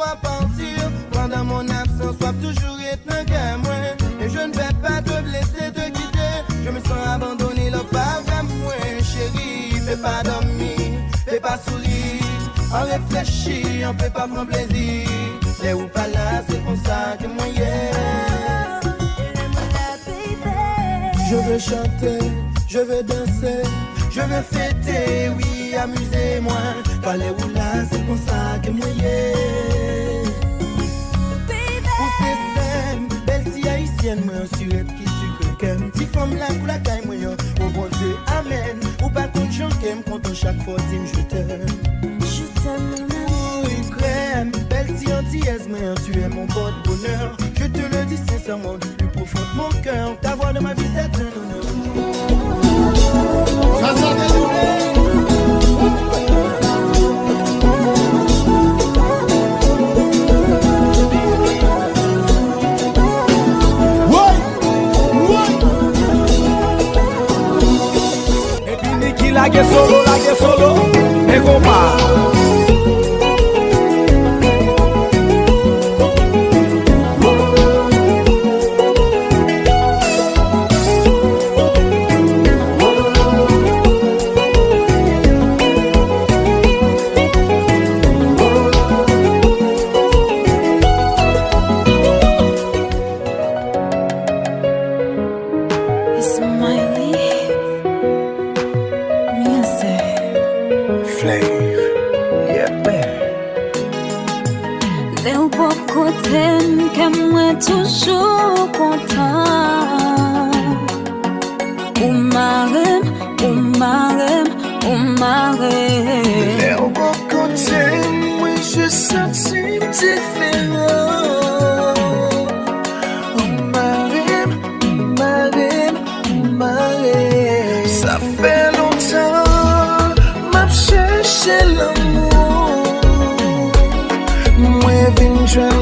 dois partir. Pendant mon absence, sois toujours être dans le moi. Et je ne vais pas te blesser, te quitter. Je me sens abandonné, là, pas vers moi, chérie. Fais pas dormir, fais pas sourire. On réfléchit, on peut pas prendre plaisir. Les ou pas là, c'est comme ça que moi, yeah. Je veux chanter, je veux danser, je veux fêter, oui, amusez-moi. Car les ou là, c'est comme ça que moi, yeah. Pour ces scènes, belle si haïtienne, moi, on suret qui sucre qu'aime. Si femme là, pour la caille, moi, au bon Dieu, amen. Ou pas ton chant qu'aime, quand chaque fois, dis je t'aime. Je t'aime, oui, crème, belle si antillaise, mais tu es mon beau bonheur. Je te le dis sincèrement du plus profond de mon cœur. Ta voix de ma vie, c'est un honneur. Ça sort des journées. Et puis Niki la solo, et combat. Toujours content. Ou marem. Les au bon côté, moi je sens différent. Marem. Ça fait longtemps, m'a cherché l'amour. Moi vine joindre